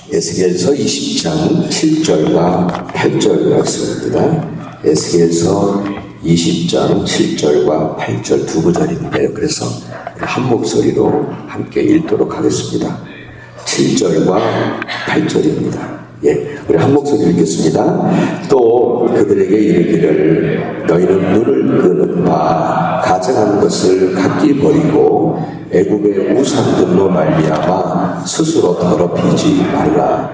에스겔서 20장 7절과 8절 말씀입니다. 에스겔서 20장 7절과 8절 두 구절인데요. 그래서 한 목소리로 함께 읽도록 하겠습니다. 7절과 8절입니다. 우리 한 목소리 읽겠습니다. 또 그들에게 이르기를 너희는 눈을 끄는 바 가증한 것을 각기 버리고 애굽의 우상들로 말미암아 스스로 더럽히지 말라.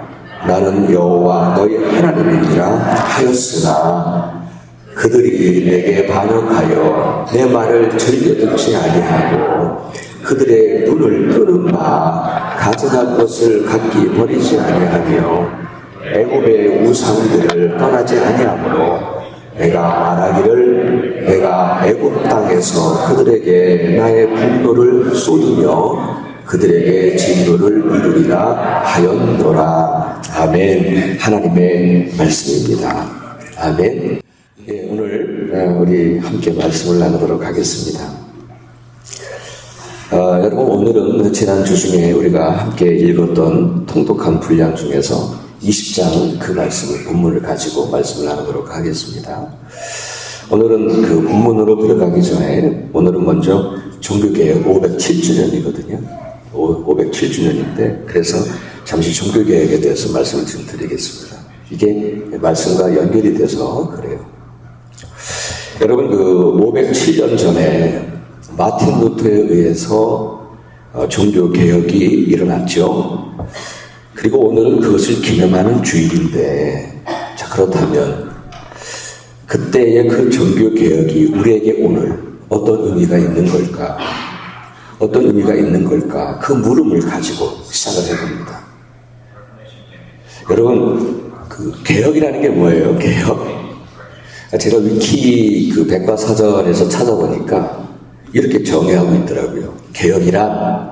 나는 여호와 너희 하나님이니라 하였으나 그들이 내게 반역하여 내 말을 즐겨 듣지 아니하고 그들의 눈을 끄는 바 가증한 것을 각기 버리지 아니하며 애굽의 우상들을 떠나지 아니하므로 내가 말하기를 내가 애굽 땅에서 그들에게 나의 분노를 쏟으며 그들에게 진노를 이루리라 하였노라. 아멘. 하나님의 말씀입니다. 아멘. 오늘 우리 함께 말씀을 나누도록 하겠습니다. 여러분, 오늘은 지난주 중에 우리가 함께 읽었던 통독한 분량 중에서 20장 그 말씀을 본문을 가지고 말씀을 나누도록 하겠습니다. 오늘은 그 본문으로 들어가기 전에 오늘은 먼저 종교개혁 507주년이거든요. 507주년인데 그래서 잠시 종교개혁에 대해서 말씀을 좀 드리겠습니다. 이게 말씀과 연결이 돼서 그래요. 여러분, 그 507년 전에 마틴 루터에 의해서 종교개혁이 일어났죠. 그리고 오늘은 그것을 기념하는 주일인데, 자, 그렇다면 그때의 그 종교개혁이 우리에게 오늘 어떤 의미가 있는 걸까? 어떤 의미가 있는 걸까? 그 물음을 가지고 시작을 해봅니다. 여러분, 그 개혁이라는 게 뭐예요? 개혁? 제가 위키 그 백과사전에서 찾아보니까 이렇게 정의하고 있더라고요. 개혁이란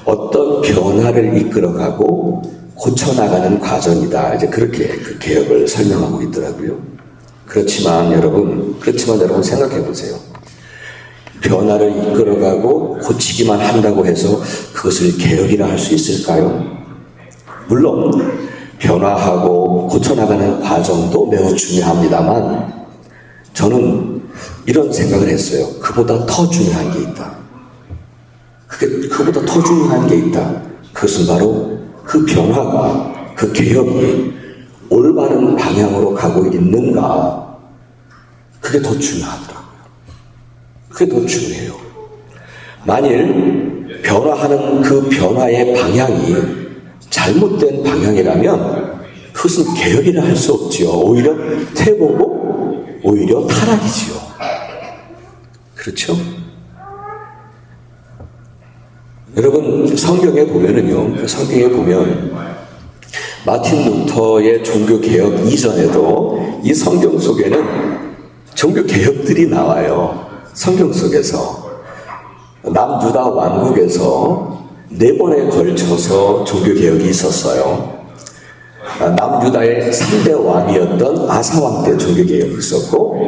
어떤 변화를 이끌어가고 고쳐나가는 과정이다. 이제 그렇게 그 개혁을 설명하고 있더라고요. 그렇지만 여러분 생각해 보세요. 변화를 이끌어가고 고치기만 한다고 해서 그것을 개혁이라 할 수 있을까요? 물론 변화하고 고쳐나가는 과정도 매우 중요합니다만 저는 이런 생각을 했어요. 그보다 더 중요한 게 있다. 그보다 더 중요한 게 있다. 그것은 바로 그 변화가, 그 개혁이 올바른 방향으로 가고 있는가. 그게 더 중요하더라고요. 그게 더 중요해요. 만일 변화하는 그 변화의 방향이 잘못된 방향이라면 그것은 개혁이라 할 수 없지요. 오히려 퇴보고 오히려 타락이지요. 그렇죠? 여러분, 성경에 보면은요, 성경에 보면 마틴 루터의 종교개혁 이전에도 이 성경 속에는 종교개혁들이 나와요. 성경 속에서. 남유다 왕국에서 4번에 걸쳐서 종교개혁이 있었어요. 남유다의 3대 왕이었던 아사 왕 때 종교개혁이 있었고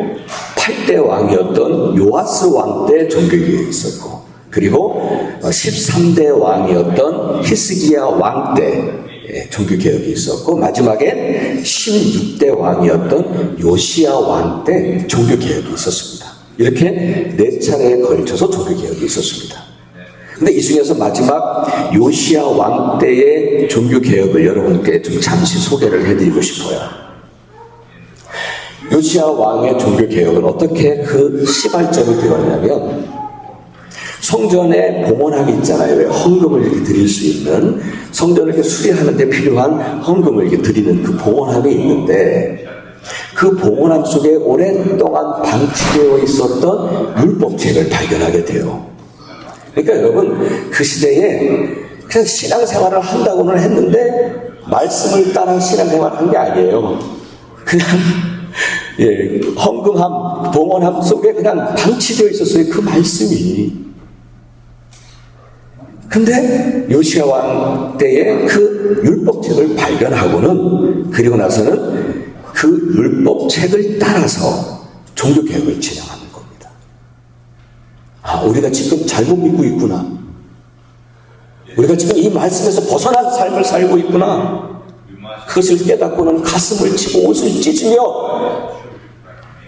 8대 왕이었던 요아스 왕 때 종교개혁이 있었고 그리고 13대 왕이었던 히스기야 왕 때 종교개혁이 있었고 마지막에 16대 왕이었던 요시야 왕 때 종교개혁이 있었습니다. 이렇게 4차례에 걸쳐서 종교개혁이 있었습니다. 근데 이 중에서 마지막 요시야 왕 때의 종교개혁을 여러분께 좀 잠시 소개를 해드리고 싶어요. 요시야 왕의 종교개혁은 어떻게 그 시발점이 되었냐면 성전에 봉헌함이 있잖아요. 왜? 헌금을 이렇게 드릴 수 있는 성전을 이렇게 수리하는 데 필요한 헌금을 이렇게 드리는 그 봉헌함이 있는데 그 봉헌함 속에 오랫동안 방치되어 있었던 율법책을 발견하게 돼요. 그러니까 여러분, 그 시대에 그냥 신앙생활을 한다고는 했는데 말씀을 따라 신앙생활을 한 게 아니에요. 그냥 헌금함, 봉헌함 속에 그냥 방치되어 있었어요. 그 말씀이. 근데 요시야 왕 때에 그 율법책을 발견하고는 그리고 나서는 그 율법책을 따라서 종교개혁을 진행하는 겁니다. 우리가 지금 잘못 믿고 있구나. 우리가 지금 이 말씀에서 벗어난 삶을 살고 있구나. 그것을 깨닫고는 가슴을 치고 옷을 찢으며,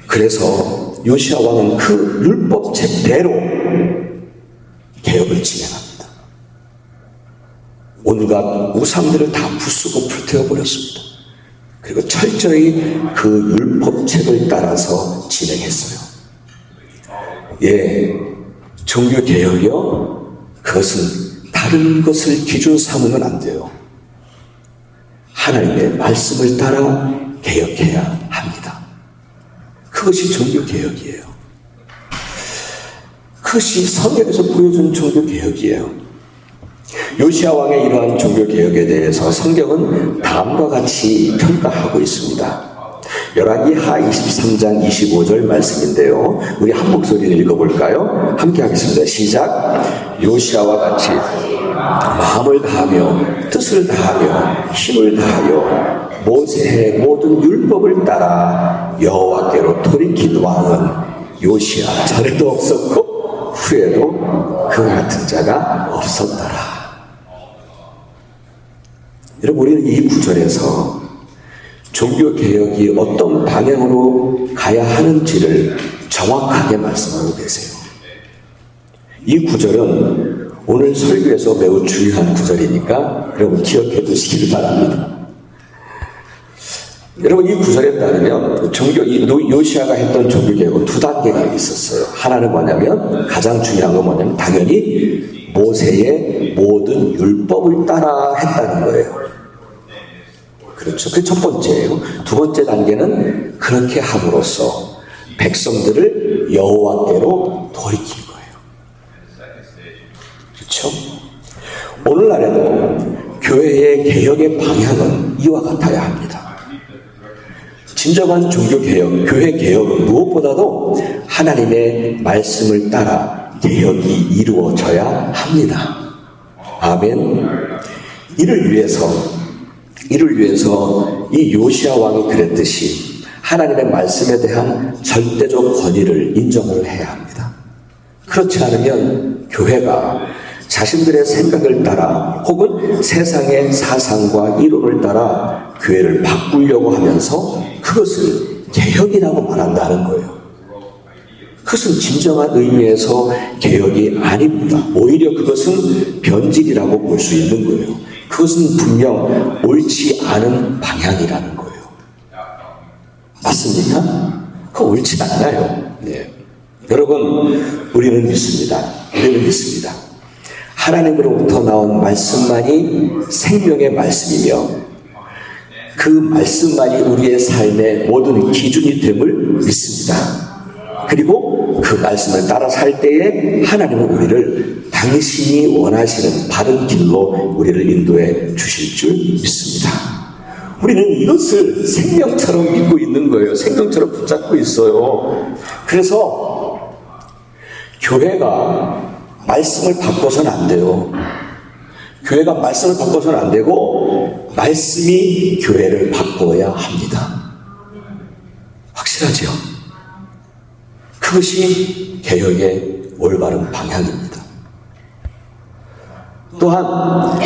그래서 요시야 왕은 그 율법책대로 개혁을 진행합니다. 온갖 우상들을 다 부수고 불태워버렸습니다. 그리고 철저히 그 율법책을 따라서 진행했어요. 예, 종교개혁이요, 그것은 다른 것을 기준 삼으면 안 돼요. 하나님의 말씀을 따라 개혁해야 합니다. 그것이 종교개혁이에요. 그것이 성경에서 보여준 종교개혁이에요. 요시야 왕의 이러한 종교개혁에 대해서 성경은 다음과 같이 평가하고 있습니다. 열왕기하 23장 25절 말씀인데요. 우리 한 목소리를 읽어볼까요? 함께 하겠습니다. 시작. 요시야와 같이 마음을 다하며 뜻을 다하며 힘을 다하여 모세의 모든 율법을 따라 여호와께로 돌이킨 왕은 요시야 전에도 없었고 후에도 그 같은 자가 없었더라. 여러분, 우리는 이 구절에서 종교개혁이 어떤 방향으로 가야 하는지를 정확하게 말씀하고 계세요. 이 구절은 오늘 설교에서 매우 중요한 구절이니까 여러분 기억해 두시기를 바랍니다. 여러분, 이 구절에 따르면 요시야가 했던 종교개혁은 두 단계가 있었어요. 하나는 뭐냐면, 가장 중요한 건 뭐냐면 당연히 모세의 모든 율법을 따라 했다는 거예요. 그렇죠. 그게 첫 번째예요. 두 번째 단계는 그렇게 함으로써 백성들을 여호와께로 돌이킨 거예요. 그렇죠? 오늘날에도 교회의 개혁의 방향은 이와 같아야 합니다. 진정한 종교개혁, 교회개혁은 무엇보다도 하나님의 말씀을 따라 개혁이 이루어져야 합니다. 아멘. 이를 위해서 이 요시야 왕이 그랬듯이 하나님의 말씀에 대한 절대적 권위를 인정을 해야 합니다. 그렇지 않으면 교회가 자신들의 생각을 따라 혹은 세상의 사상과 이론을 따라 교회를 바꾸려고 하면서 그것을 개혁이라고 말한다는 거예요. 그것은 진정한 의미에서 개혁이 아닙니다. 오히려 그것은 변질이라고 볼 수 있는 거예요. 그것은 분명 옳지 않은 방향이라는 거예요. 맞습니까? 그거 옳지 않아요. 네. 여러분, 우리는 믿습니다. 하나님으로부터 나온 말씀만이 생명의 말씀이며 그 말씀만이 우리의 삶의 모든 기준이 됨을 믿습니다. 그리고 그 말씀을 따라 살 때에 하나님은 우리를 당신이 원하시는 바른 길로 우리를 인도해 주실 줄 믿습니다. 우리는 이것을 생명처럼 믿고 있는 거예요. 생명처럼 붙잡고 있어요. 그래서 교회가 말씀을 바꿔서는 안 돼요. 교회가 말씀을 바꿔서는 안 되고 말씀이 교회를 바꿔야 합니다. 확실하죠? 그것이 개혁의 올바른 방향입니다. 또한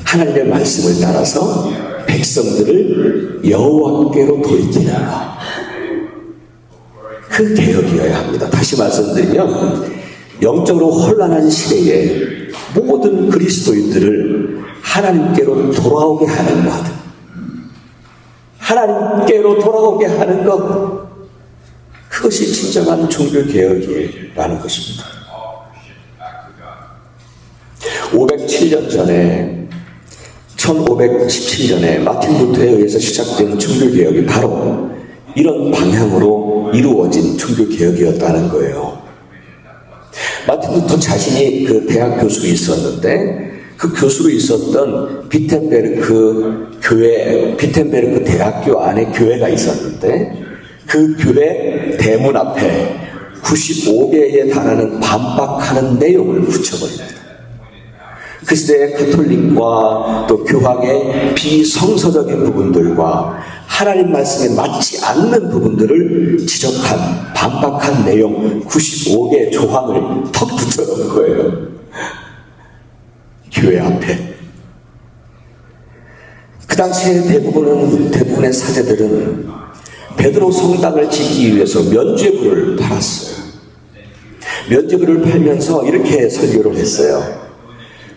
하나님의 말씀을 따라서 백성들을 여호와께로 돌이키는 것, 그 개혁이어야 합니다. 다시 말씀드리면 영적으로 혼란한 시대에 모든 그리스도인들을 하나님께로 돌아오게 하는 것, 하나님께로 돌아오게 하는 것, 그것이 진정한 종교개혁이라는 것입니다. 1517년에 마틴 루터에 의해서 시작된 종교개혁이 바로 이런 방향으로 이루어진 종교개혁이었다는 거예요. 마틴 루터 자신이 그 대학 교수로 있었는데 그 교수로 있었던 비텐베르크 대학교 안에 교회가 있었는데 그 교회 대문 앞에 95개에 달하는 반박하는 내용을 붙여버립니다. 그 시대의 가톨릭과 또 교황의 비성서적인 부분들과 하나님 말씀에 맞지 않는 부분들을 지적한 반박한 내용 95개 조항을 턱 붙여놓은 거예요. 교회 앞에. 그 당시에 대부분의 사제들은 베드로 성당을 짓기 위해서 면죄부를 팔았어요. 면죄부를 팔면서 이렇게 설교를 했어요.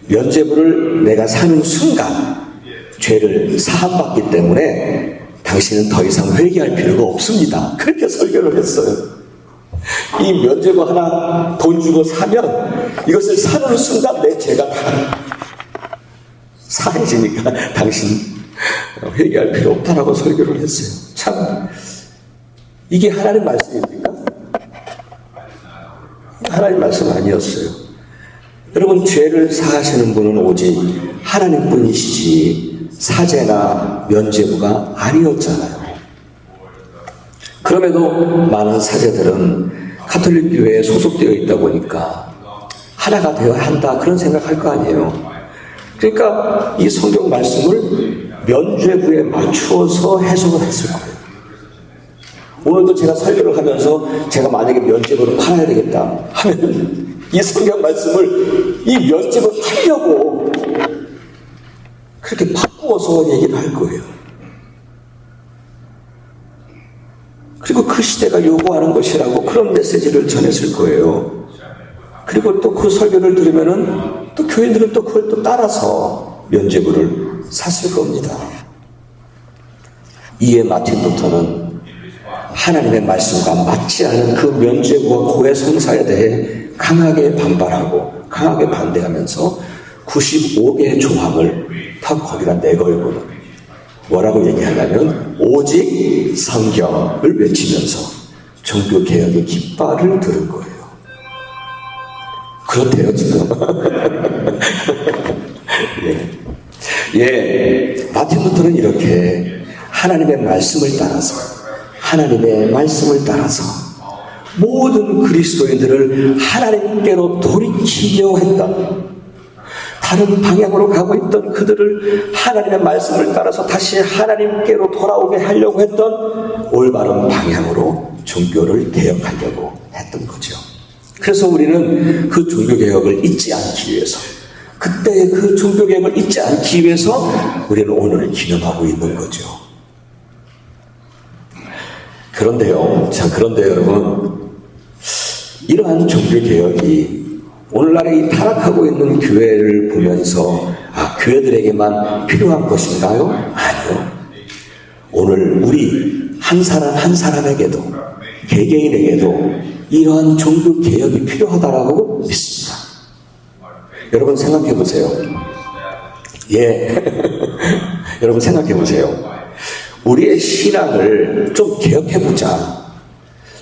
면죄부를 내가 사는 순간 죄를 사함받기 때문에 당신은 더 이상 회개할 필요가 없습니다. 그렇게 설교를 했어요. 이 면죄부 하나 돈 주고 사면 이것을 사는 순간 내 죄가 다 사해지니까 당신 회개할 필요 없다라고 설교를 했어요. 참 이게 하나님 말씀입니까? 하나님 말씀 아니었어요. 여러분, 죄를 사하시는 분은 오직 하나님뿐이시지 사제나 면죄부가 아니었잖아요. 그럼에도 많은 사제들은 가톨릭 교회에 소속되어 있다 보니까 하나가 되어야 한다 그런 생각할 거 아니에요. 그러니까 이 성경 말씀을 면죄부에 맞추어서 해석을 했을 거예요. 오늘도 제가 설교를 하면서 제가 만약에 면죄부를 팔아야 되겠다 하면 이 성경 말씀을 이 면죄부를 팔려고 그렇게 바꾸어서 얘기를 할 거예요. 그리고 그 시대가 요구하는 것이라고 그런 메시지를 전했을 거예요. 그리고 또 그 설교를 들으면은 또 교인들은 또 그걸 또 따라서 면죄부를 샀을 겁니다. 이에 마틴 루터는 하나님의 말씀과 맞지 않은 그 면죄부와 고해 성사에 대해 강하게 반발하고 강하게 반대하면서 95개의 조항을 다 거기다 내걸고는 뭐라고 얘기하냐면 오직 성경을 외치면서 종교개혁의 깃발을 들은 거예요. 그렇대요 지금. 마틴 루터는 이렇게 하나님의 말씀을 따라서 모든 그리스도인들을 하나님께로 돌이키려 했다. 다른 방향으로 가고 있던 그들을 하나님의 말씀을 따라서 다시 하나님께로 돌아오게 하려고 했던 올바른 방향으로 종교를 개혁하려고 했던 거죠. 그래서 우리는 그 종교개혁을 잊지 않기 위해서, 그때의 그 종교개혁을 잊지 않기 위해서 우리는 오늘을 기념하고 있는 거죠. 그런데요, 여러분, 이러한 종교개혁이 오늘날의 이 타락하고 있는 교회를 보면서 교회들에게만 필요한 것인가요? 아니요. 오늘 우리 한 사람 한 사람에게도, 개개인에게도 이러한 종교개혁이 필요하다라고 믿습니다. 여러분 생각해 보세요. 여러분 생각해 보세요. 우리의 신앙을 좀 개혁해보자,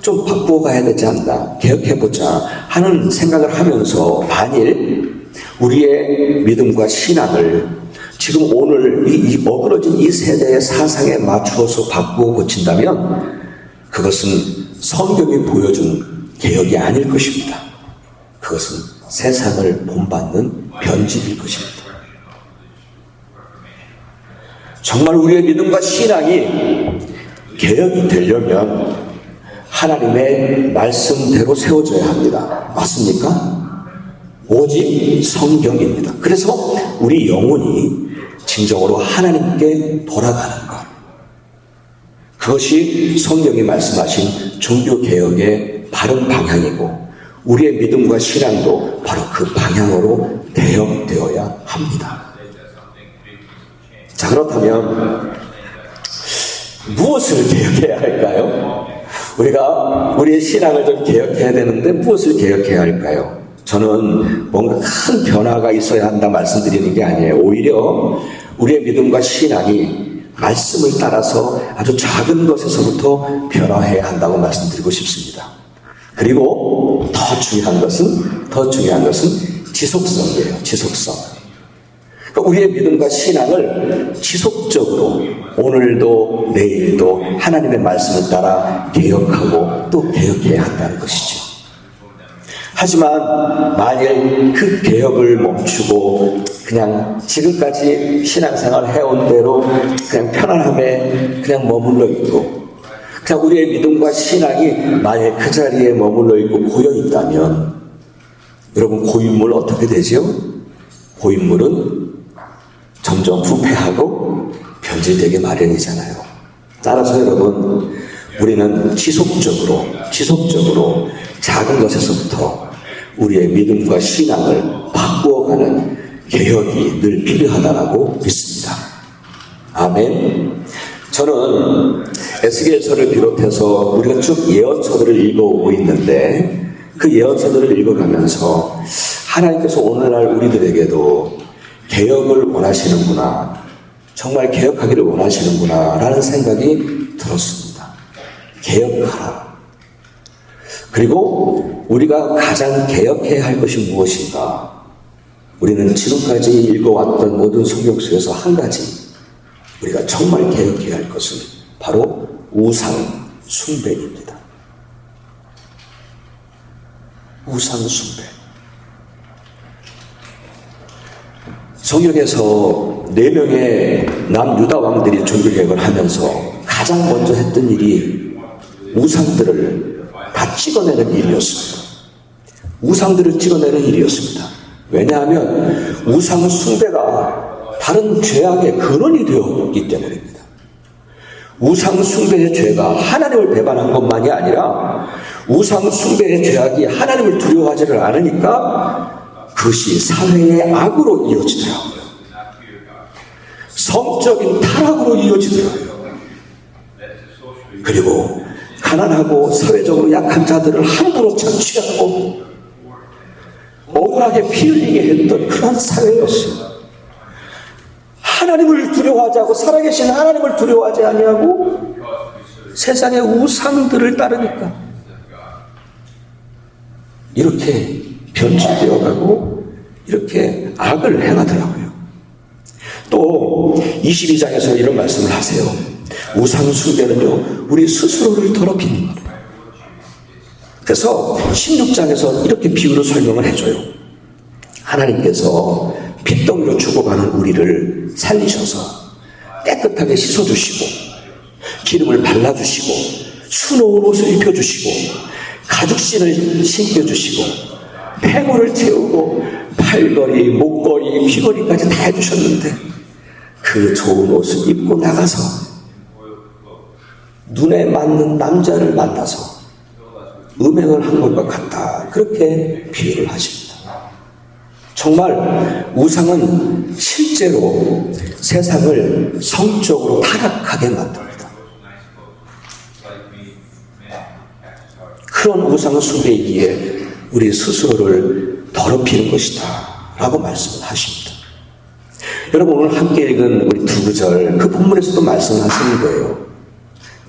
좀 바꾸어가야 되지 않나, 개혁해보자 하는 생각을 하면서 만일 우리의 믿음과 신앙을 지금 오늘 이 어그러진 이 세대의 사상에 맞추어서 바꾸어 고친다면 그것은 성경이 보여준 개혁이 아닐 것입니다. 그것은 세상을 본받는 변질일 것입니다. 정말 우리의 믿음과 신앙이 개혁이 되려면 하나님의 말씀대로 세워져야 합니다. 맞습니까? 오직 성경입니다. 그래서 우리 영혼이 진정으로 하나님께 돌아가는 것, 그것이 성경이 말씀하신 종교개혁의 바른 방향이고 우리의 믿음과 신앙도 바로 그 방향으로 개혁되어야 합니다. 자, 그렇다면 무엇을 개혁해야 할까요? 우리가 우리의 신앙을 좀 개혁해야 되는데 무엇을 개혁해야 할까요? 저는 뭔가 큰 변화가 있어야 한다 말씀드리는 게 아니에요. 오히려 우리의 믿음과 신앙이 말씀을 따라서 아주 작은 것에서부터 변화해야 한다고 말씀드리고 싶습니다. 그리고 더 중요한 것은 지속성이에요. 지속성. 그러니까 우리의 믿음과 신앙을 지속적으로 오늘도 내일도 하나님의 말씀을 따라 개혁하고 또 개혁해야 한다는 것이죠. 하지만 만일 그 개혁을 멈추고 그냥 지금까지 신앙생활을 해온 대로 그냥 편안함에 그냥 머물러 있고, 그냥 우리의 믿음과 신앙이 만일 그 자리에 머물러 있고 고여 있다면, 여러분 고인물 어떻게 되죠? 고인물은 점점 부패하고 변질되기 마련이잖아요. 따라서 여러분, 우리는 지속적으로 작은 것에서부터 우리의 믿음과 신앙을 바꾸어가는 개혁이 늘 필요하다고 믿습니다. 아멘. 저는 에스겔서를 비롯해서 우리가 쭉 예언서들을 읽어오고 있는데 그 예언서들을 읽어가면서 하나님께서 오늘날 우리들에게도 개혁을 원하시는구나, 정말 개혁하기를 원하시는구나 라는 생각이 들었습니다. 개혁하라. 그리고 우리가 가장 개혁해야 할 것이 무엇인가? 우리는 지금까지 읽어왔던 모든 성경 속에서 한 가지, 우리가 정말 개혁해야 할 것은 바로 우상 숭배입니다. 우상 숭배. 성경에서 4명의 남유다 왕들이 종교개혁을 하면서 가장 먼저 했던 일이 우상들을 다 찍어내는 일이었습니다. 우상들을 찍어내는 일이었습니다. 왜냐하면 우상 숭배가 다른 죄악의 근원이 되었기 때문입니다. 우상 숭배의 죄가 하나님을 배반한 것만이 아니라 우상 숭배의 죄악이 하나님을 두려워하지를 않으니까 그것이 사회의 악으로 이어지더라고요. 성적인 타락으로 이어지더라고요. 그리고 가난하고 사회적으로 약한 자들을 함부로 착취하고 억울하게 피 흘리게 했던 그런 사회였어요. 하나님을 두려워하지 않고 살아계신 하나님을 두려워하지 아니하고 세상의 우상들을 따르니까 이렇게 변질되어 가고 이렇게 악을 행하더라고요. 또 22장에서 이런 말씀을 하세요. 우상 숭배는요, 우리 스스로를 더럽히는 거예요. 그래서 16장에서 이렇게 비유로 설명을 해줘요. 하나님께서 핏덩이로 죽어가는 우리를 살리셔서 깨끗하게 씻어주시고 기름을 발라주시고 수놓은 옷을 입혀주시고 가죽신을 신겨주시고 폐물을 채우고 팔걸이, 목걸이, 귀걸이까지 다 해주셨는데 그 좋은 옷을 입고 나가서 눈에 맞는 남자를 만나서 음행을 한 것과 같다. 그렇게 비유를 하십니다. 정말 우상은 실제로 세상을 성적으로 타락하게 만듭니다. 그런 우상 숭배이기에 우리 스스로를 더럽히는 것이다 라고 말씀을 하십니다. 여러분, 오늘 함께 읽은 우리 2구절 그 본문에서도 말씀하시는 거예요.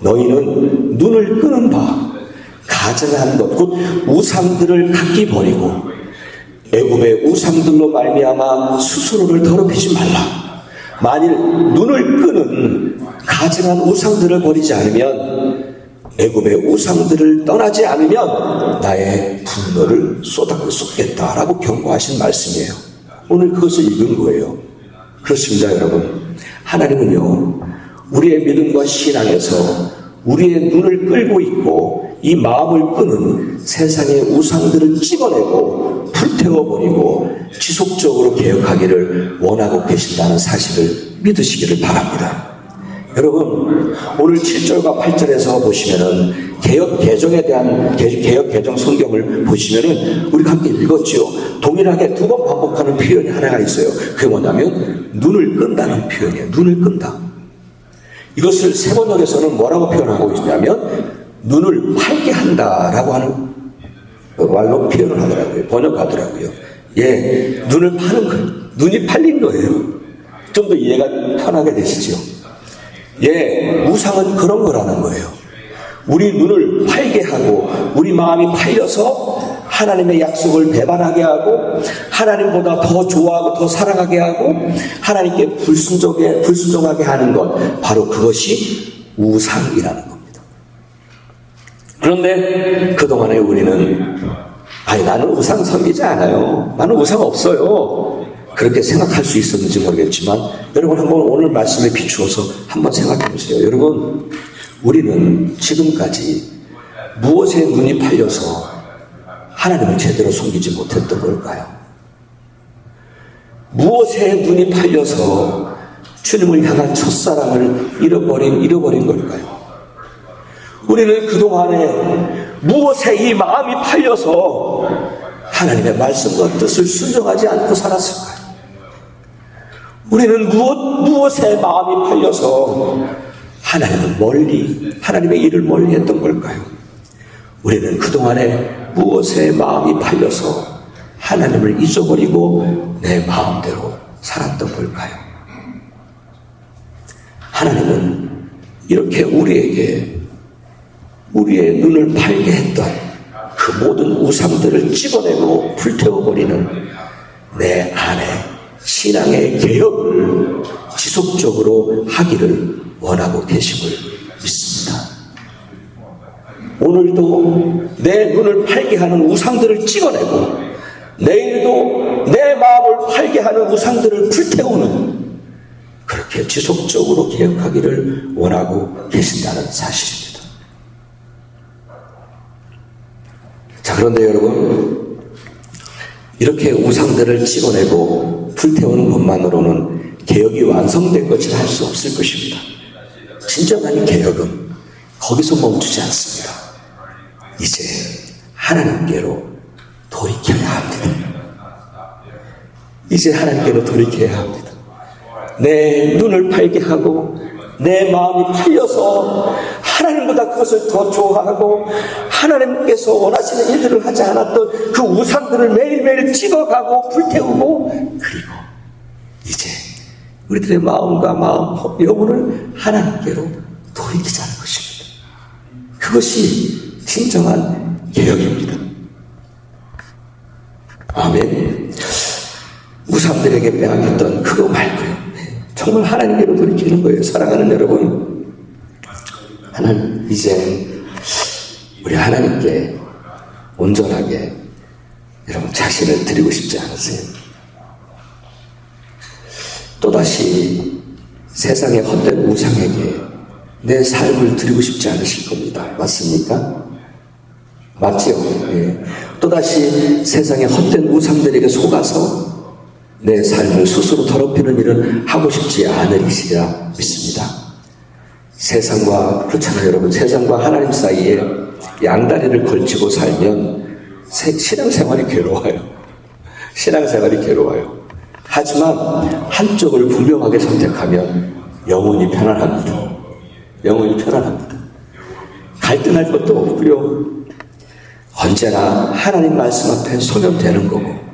너희는 눈을 끄는 바 가증한 것 곧 우상들을 각기 버리고 애굽의 우상들로 말미암아 스스로를 더럽히지 말라. 만일 눈을 끄는 가증한 우상들을 버리지 않으면, 애굽의 우상들을 떠나지 않으면 나의 분노를 쏟겠다라고 경고하신 말씀이에요. 오늘 그것을 읽은 거예요. 그렇습니다, 여러분. 하나님은요, 우리의 믿음과 신앙에서 우리의 눈을 끌고 있고 이 마음을 끄는 세상의 우상들을 찍어내고 불태워버리고 지속적으로 개혁하기를 원하고 계신다는 사실을 믿으시기를 바랍니다. 여러분, 오늘 7절과 8절에서 보시면은 개혁 개정 성경을 보시면은 우리가 함께 읽었지요. 동일하게 2번 반복하는 표현이 하나가 있어요. 그게 뭐냐면 눈을 끈다는 표현이에요. 눈을 끈다. 이것을 세번역에서는 뭐라고 표현하고 있냐면 눈을 팔게 한다라고 하는 말로 표현을 하더라고요. 번역하더라고요. 예, 눈을 파는 거예요. 눈이 팔린 거예요. 좀 더 이해가 편하게 되시죠? 예, 우상은 그런 거라는 거예요. 우리 눈을 팔게 하고 우리 마음이 팔려서 하나님의 약속을 배반하게 하고 하나님보다 더 좋아하고 더 사랑하게 하고 하나님께 불순종하게 하는 것, 바로 그것이 우상이라는 겁니다. 그런데 그동안에 우리는 나는 우상 섬기지 않아요. 나는 우상 없어요. 그렇게 생각할 수 있었는지 모르겠지만 여러분, 한번 오늘 말씀에 비추어서 한번 생각해 보세요. 여러분, 우리는 지금까지 무엇에 눈이 팔려서 하나님을 제대로 섬기지 못했던 걸까요? 무엇에 눈이 팔려서 주님을 향한 첫사랑을 잃어버린 걸까요? 우리는 그동안에 무엇에 이 마음이 팔려서 하나님의 말씀과 뜻을 순종하지 않고 살았을까요? 우리는 무엇에 마음이 팔려서 하나님의 일을 멀리 했던 걸까요? 우리는 그동안에 무엇에 마음이 팔려서 하나님을 잊어버리고 내 마음대로 살았던 걸까요? 하나님은 이렇게 우리에게 우리의 눈을 팔게 했던 그 모든 우상들을 찍어내고 불태워버리는 내 안에 신앙의 개혁을 지속적으로 하기를 원하고 계심을 믿습니다. 오늘도 내 눈을 팔게 하는 우상들을 찍어내고 내일도 내 마음을 팔게 하는 우상들을 불태우는 그렇게 지속적으로 개혁하기를 원하고 계신다는 사실입니다. 자, 그런데 여러분, 이렇게 우상들을 찍어내고 불태우는 것만으로는 개혁이 완성된 것을 할 수 없을 것입니다. 진정한 개혁은 거기서 멈추지 않습니다. 이제 하나님께로 돌이켜야 합니다. 이제 하나님께로 돌이켜야 합니다. 내 눈을 팔게 하고 내 마음이 팔려서 하나님보다 그것을 더 좋아하고 하나님께서 원하시는 일들을 하지 않았던 그 우상들을 매일매일 찍어가고 불태우고, 그리고 이제 우리들의 마음과 영혼을 하나님께로 돌이키자는 것입니다. 그것이 진정한 개혁입니다. 아멘. 우상들에게 빼앗겼던 그거 말고요, 정말 하나님께로 돌이키는 거예요. 사랑하는 여러분, 하나님, 이제 우리 하나님께 온전하게 여러분 자신을 드리고 싶지 않으세요? 또다시 세상의 헛된 우상에게 내 삶을 드리고 싶지 않으실 겁니다. 맞습니까? 맞지요? 예. 또다시 세상의 헛된 우상들에게 속아서 내 삶을 스스로 더럽히는 일은 하고 싶지 않으리시리라 믿습니다. 세상과, 그렇잖아요 여러분, 세상과 하나님 사이에 양다리를 걸치고 살면 신앙생활이 괴로워요. 신앙생활이 괴로워요. 하지만 한쪽을 분명하게 선택하면 영혼이 편안합니다. 영혼이 편안합니다. 갈등할 것도 없고요, 언제나 하나님 말씀 앞에 서면 되는 거고,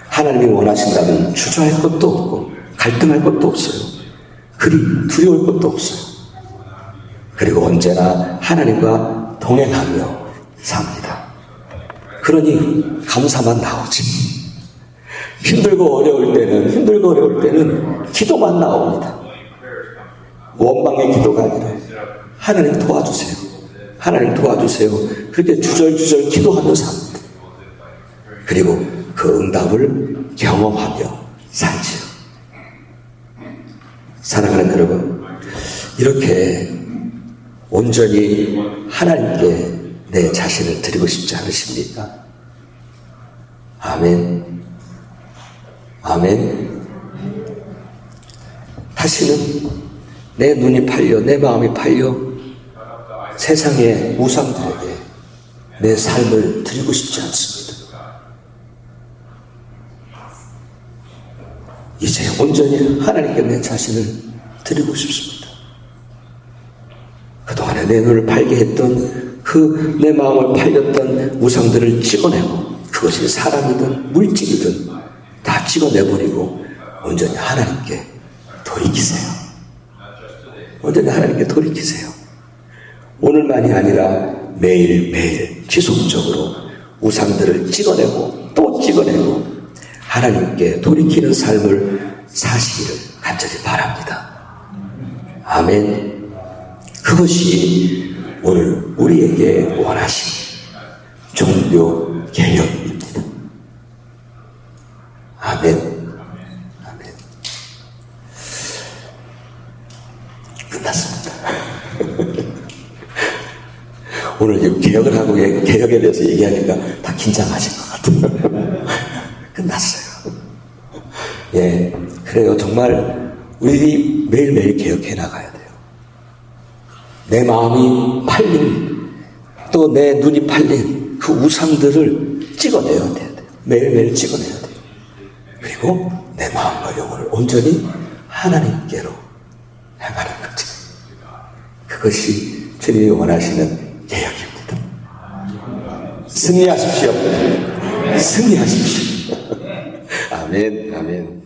하나님이 원하신다면 주저할 것도 없고 갈등할 것도 없어요. 그리 두려울 것도 없어요. 그리고 언제나 하나님과 동행하며 삽니다. 그러니 감사만 나오지. 힘들고 어려울 때는 기도만 나옵니다. 원망의 기도가 아니라 하나님 도와주세요. 하나님 도와주세요. 그렇게 주절주절 기도하며 삽니다. 그리고 그 응답을 경험하며 살지요. 사랑하는 여러분, 이렇게 온전히 하나님께 내 자신을 드리고 싶지 않으십니까? 아멘. 아멘. 다시는 내 눈이 팔려, 내 마음이 팔려 세상의 우상들에게 내 삶을 드리고 싶지 않습니다. 이제 온전히 하나님께 내 자신을 드리고 싶습니다. 그동안에 내 눈을 팔게 했던 내 마음을 팔렸던 우상들을 찍어내고, 그것이 사람이든 물질이든 다 찍어내버리고 온전히 하나님께 돌이키세요. 온전히 하나님께 돌이키세요. 오늘만이 아니라 매일매일 지속적으로 우상들을 찍어내고 또 찍어내고 하나님께 돌이키는 삶을 사시기를 간절히 바랍니다. 아멘. 그것이 오늘 우리에게 원하신 종교 개혁입니다. 아멘. 아멘. 끝났습니다. 오늘 개혁을 하고 개혁에 대해서 얘기하니까 다 긴장하신 것 같아요. 끝났어요. 예, 그래요. 정말 우리 매일매일 개혁해 나가야 돼요. 내 마음이 팔린, 또 내 눈이 팔린 그 우상들을 찍어내야 돼요. 매일매일 찍어내야 돼요. 그리고 내 마음과 영혼을 온전히 하나님께로 향하는 거죠. 그것이 주님이 원하시는 개혁입니다. 승리하십시오. 승리하십시오. 아멘, 아멘.